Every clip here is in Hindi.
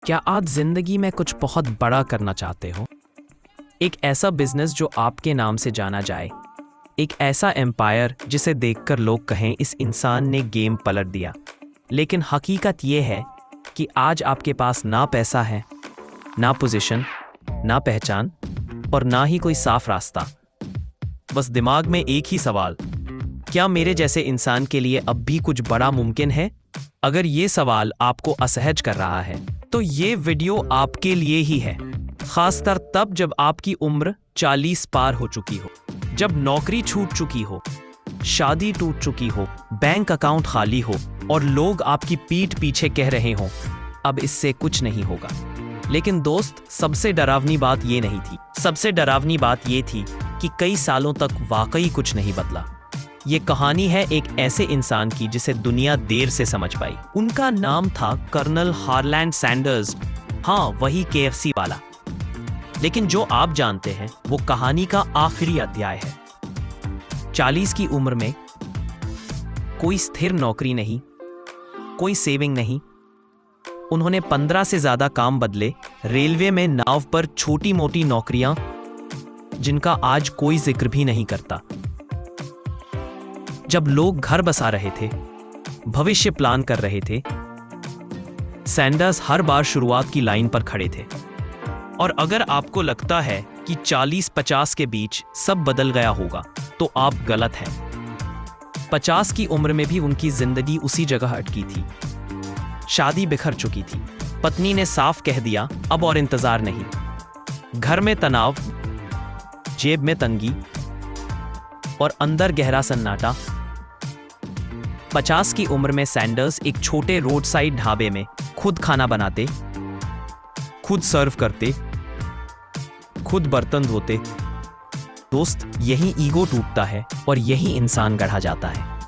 क्या आप जिंदगी में कुछ बहुत बड़ा करना चाहते हो? एक ऐसा बिजनेस जो आपके नाम से जाना जाए, एक ऐसा एम्पायर जिसे देखकर लोग कहें इस इंसान ने गेम पलट दिया। लेकिन हकीकत यह है कि आज आपके पास ना पैसा है, ना पोजीशन, ना पहचान और ना ही कोई साफ रास्ता। बस दिमाग में एक ही सवाल, क्या मेरे जैसे इंसान के लिए अब भी कुछ बड़ा मुमकिन है? अगर ये सवाल आपको असहज कर रहा है तो ये वीडियो आपके लिए ही है, खासकर तब जब आपकी उम्र 40 पार हो चुकी हो, जब नौकरी छूट चुकी हो, शादी टूट चुकी हो, बैंक अकाउंट खाली हो और लोग आपकी पीठ पीछे कह रहे हों अब इससे कुछ नहीं होगा। लेकिन दोस्त, सबसे डरावनी बात ये नहीं थी। सबसे डरावनी बात ये थी कि कई सालों तक वाकई कुछ नहीं बदला। ये कहानी है एक ऐसे इंसान की जिसे दुनिया देर से समझ पाई। उनका नाम था कर्नल हारलैंड सैंडर्स। हाँ, वही KFC वाला। लेकिन जो आप जानते हैं वो कहानी का आखिरी अध्याय है। 40 की उम्र में कोई स्थिर नौकरी नहीं, कोई सेविंग नहीं। उन्होंने 15 से ज्यादा काम बदले, रेलवे में नाव पर छोटी मोटी नौकरियां जिनका आज कोई जिक्र भी नहीं करता। जब लोग घर बसा रहे थे, भविष्य प्लान कर रहे थे, सैंडर्स हर बार शुरुआत की लाइन पर खड़े थे। और अगर आपको लगता है कि 40-50 के बीच सब बदल गया होगा तो आप गलत हैं। 50 की उम्र में भी उनकी जिंदगी उसी जगह अटकी थी। शादी बिखर चुकी थी, पत्नी ने साफ कह दिया अब और इंतजार नहीं। घर में तनाव, जेब में तंगी और अंदर गहरा सन्नाटा। 50 की उम्र में सैंडर्स एक छोटे रोड साइड ढाबे में खुद खाना बनाते, खुद सर्व करते, खुद बर्तन धोते। दोस्त, यही ईगो टूटता है और यही इंसान गढ़ा जाता है।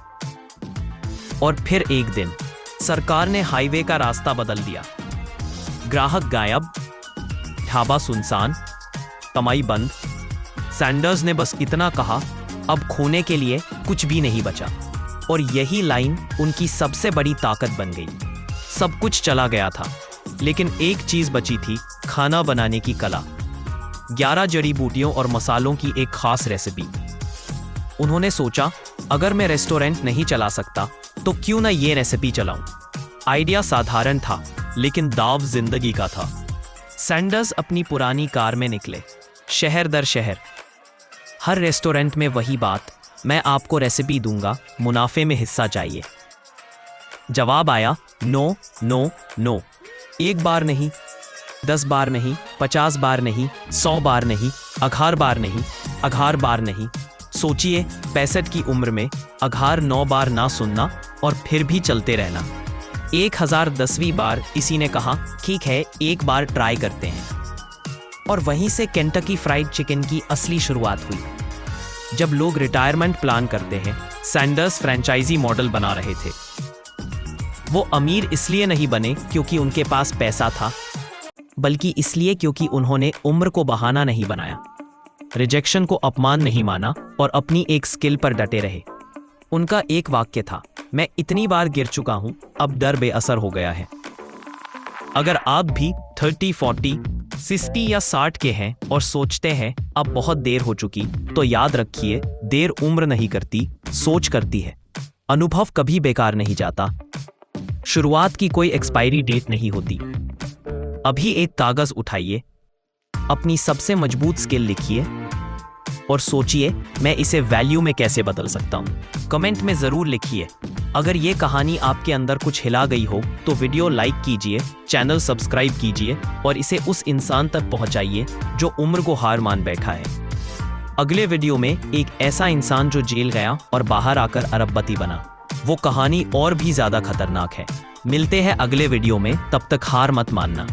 और फिर एक दिन सरकार ने हाईवे का रास्ता बदल दिया। ग्राहक गायब, ढाबा सुनसान, कमाई बंद। सैंडर्स ने बस इतना कहा, अब खोने के लिए कुछ भी नहीं बचा। और यही लाइन उनकी सबसे बड़ी ताकत बन गई। सब कुछ चला गया था, लेकिन एक चीज बची थी, खाना बनाने की कला। 11 जड़ी बूटियों और मसालों की एक खास रेसिपी। उन्होंने सोचा, अगर मैं रेस्टोरेंट नहीं चला सकता तो क्यों ना ये रेसिपी चलाऊं। आइडिया साधारण था, लेकिन दाव जिंदगी का था। सैंडर्स अपनी पुरानी कार में निकले, शहर दर शहर। हर रेस्टोरेंट में वही बात, मैं आपको रेसिपी दूंगा, मुनाफे में हिस्सा चाहिए। जवाब आया, नो नो नो। एक बार नहीं, 10 बार नहीं, 50 बार नहीं, 100 बार नहीं, अघार बार नहीं, अघार बार नहीं। सोचिए, 65 की उम्र में अघार 9 बार ना सुनना और फिर भी चलते रहना। 1010वीं बार किसी ने कहा, ठीक है, एक बार ट्राई करते हैं। और वहीं से केंटकी फ्राइड चिकन की असली शुरुआत हुई। जब लोग रिटायरमेंट प्लान करते हैं, सैंडर्स फ्रेंचाइजी मॉडल बना रहे थे। वो अमीर इसलिए नहीं बने क्योंकि उनके पास पैसा था, बल्कि इसलिए क्योंकि उन्होंने उम्र को बहाना नहीं बनाया, रिजेक्शन को अपमान नहीं माना और अपनी एक स्किल पर डटे रहे। उनका एक वाक्य था, मैं इतनी बार गिर चुका हूं, अब डर बेअसर हो गया है। अगर आप भी 30, 40, 60 या 60 के हैं और सोचते हैं अब बहुत देर हो चुकी, तो याद रखिए, देर उम्र नहीं करती, सोच करती है। अनुभव कभी बेकार नहीं जाता। शुरुआत की कोई एक्सपायरी डेट नहीं होती। अभी एक कागज उठाइए, अपनी सबसे मजबूत स्किल लिखिए और सोचिए, मैं इसे वैल्यू में कैसे बदल सकता हूं। कमेंट में जरूर लिखिए। अगर ये कहानी आपके अंदर कुछ हिला गई हो तो वीडियो लाइक कीजिए, चैनल सब्सक्राइब कीजिए और इसे उस इंसान तक पहुंचाइए जो उम्र को हार मान बैठा है। अगले वीडियो में एक ऐसा इंसान जो जेल गया और बाहर आकर अरबपति बना। वो कहानी और भी ज्यादा खतरनाक है। मिलते हैं अगले वीडियो में, तब तक हार मत मानना।